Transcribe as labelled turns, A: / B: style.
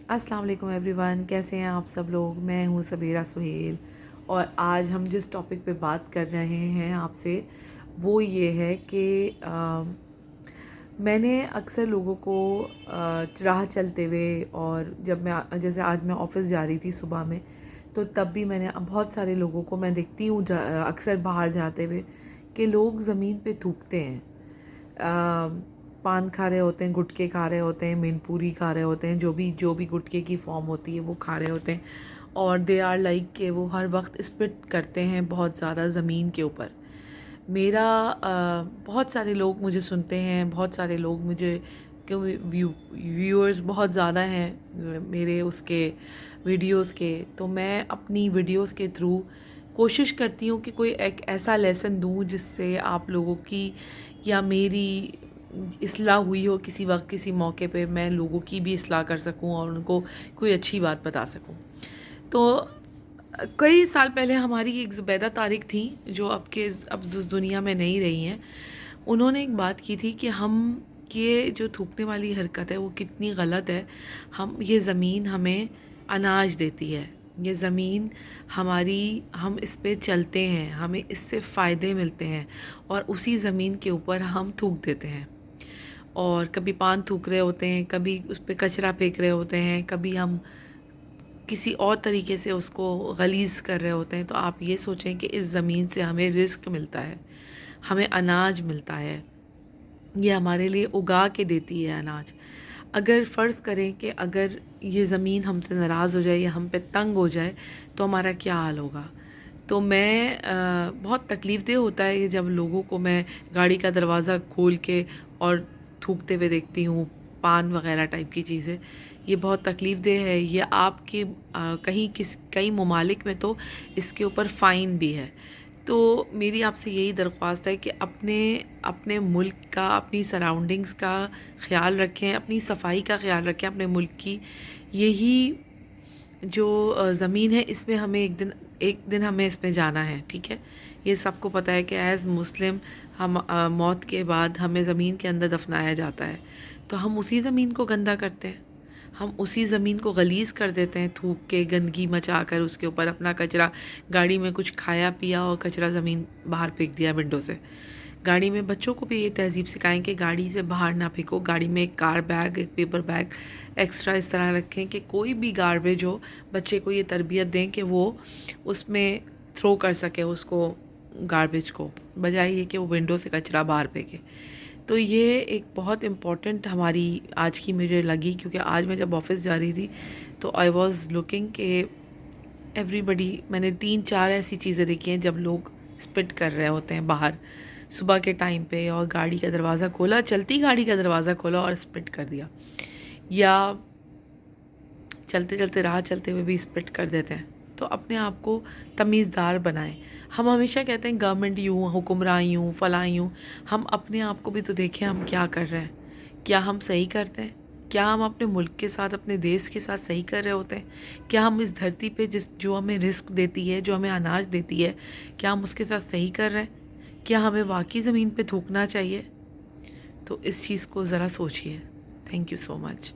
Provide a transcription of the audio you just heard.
A: अस्सलाम वालेकुम एवरीवन, कैसे हैं आप सब लोग। मैं हूँ सबीरा सुहेल और आज हम जिस टॉपिक पे बात कर रहे हैं आपसे वो ये है कि मैंने अक्सर लोगों को राह चलते हुए और जब मैं जैसे आज मैं ऑफ़िस जा रही थी सुबह में, तो तब भी मैंने बहुत सारे लोगों को मैं देखती हूँ अक्सर बाहर जाते हुए कि लोग ज़मीन पे थूकते हैं। पान खा रहे होते हैं, गुटखे खा रहे होते हैं, मेनपूरी खा रहे होते हैं, जो भी गुटखे की फॉर्म होती है वो खा रहे होते हैं और दे आर लाइक कि वो हर वक्त स्पिट करते हैं बहुत ज़्यादा ज़मीन के ऊपर। मेरा बहुत सारे लोग मुझे सुनते हैं, बहुत सारे लोग मुझे व्यूअर्स बहुत ज़्यादा हैं मेरे उसके वीडियोस के, तो मैं अपनी वीडियोस के थ्रू कोशिश करती हूँ कि कोई एक ऐसा लेसन दूँ जिससे आप लोगों की या मेरी इस्लाह हुई हो किसी वक्त किसी मौके पे, मैं लोगों की भी इस्लाह कर सकूं और उनको कोई अच्छी बात बता सकूं। तो कई साल पहले हमारी एक ज़ुबैदा तारिक थी जो अब दुनिया में नहीं रही हैं। उन्होंने एक बात की थी कि हम ये जो थूकने वाली हरकत है वो कितनी गलत है। ये ज़मीन हमें अनाज देती है, ये ज़मीन हम इस पे चलते हैं, हमें इससे फ़ायदे मिलते हैं और उसी ज़मीन के ऊपर हम थूक देते हैं। और कभी पान थूक रहे होते हैं, कभी उस पे कचरा फेंक रहे होते हैं, कभी हम किसी और तरीके से उसको गलीज़ कर रहे होते हैं। तो आप ये सोचें कि इस ज़मीन से हमें रिज़्क मिलता है, हमें अनाज मिलता है, ये हमारे लिए उगा के देती है अनाज। अगर फ़र्ज़ करें कि अगर ये ज़मीन हमसे नाराज़ हो जाए या हम पे तंग हो जाए तो हमारा क्या हाल होगा। तो मैं बहुत तकलीफ़देह होता है कि जब लोगों को मैं गाड़ी का दरवाज़ा खोल के और थूकते हुए देखती हूँ, पान वग़ैरह टाइप की चीज़ें। ये बहुत तकलीफ़देह है। ये आपके कई ममालिक में तो इसके ऊपर फ़ाइन भी है। तो मेरी आपसे यही दरख्वास्त है कि अपने अपने मुल्क का, अपनी सराउंडिंग्स का ख़्याल रखें, अपनी सफाई का ख़्याल रखें अपने मुल्क की। यही जो ज़मीन है इसमें हमें एक दिन हमें इसमें जाना है, ठीक है। ये सबको पता है कि एज़ मुस्लिम हम मौत के बाद हमें ज़मीन के अंदर दफनाया जाता है, तो हम उसी ज़मीन को गंदा करते हैं, हम उसी ज़मीन को गलीज़ कर देते हैं थूक के, गंदगी मचा कर उसके ऊपर अपना कचरा, गाड़ी में कुछ खाया पिया और कचरा ज़मीन बाहर फेंक दिया विंडो से। गाड़ी में बच्चों को भी ये तहज़ीब सिखाएं कि गाड़ी से बाहर ना फेंको, गाड़ी में एक कार बैग, एक पेपर बैग एक्स्ट्रा इस तरह रखें कि कोई भी गार्बेज हो, बच्चे को ये तरबियत दें कि वो उसमें थ्रो कर सके उसको, गार्बेज को, बजाय ये कि वो विंडो से कचरा बाहर फेंके। तो ये एक बहुत इम्पॉर्टेंट हमारी आज की मुझे लगी, क्योंकि आज मैं जब ऑफ़िस जा रही थी तो आई वॉज़ लुकिंग कि एवरीबडी, मैंने 3-4 ऐसी चीज़ें देखी हैं जब लोग स्पिट कर रहे होते हैं बाहर सुबह के टाइम पे, और गाड़ी का दरवाज़ा खोला, चलती गाड़ी का दरवाज़ा खोला और स्पिट कर दिया, या चलते चलते राह चलते हुए भी स्पिट कर देते हैं। तो अपने आप को तमीज़दार बनाएं। हम हमेशा कहते हैं गवर्नमेंट यूँ, हुक्मरान यूँ, फ़लाँ यूँ। हम अपने आप को भी तो देखें, हम क्या कर रहे हैं, क्या हम सही करते हैं, क्या हम अपने मुल्क के साथ, अपने देश के साथ सही कर रहे होते हैं, क्या हम इस धरती पे जो हमें रिस्क देती है, जो हमें अनाज देती है, क्या हम उसके साथ सही कर रहे हैं, क्या हमें वाकई ज़मीन पे थूकना चाहिए। तो इस चीज़ को ज़रा सोचिए। Thank you so much.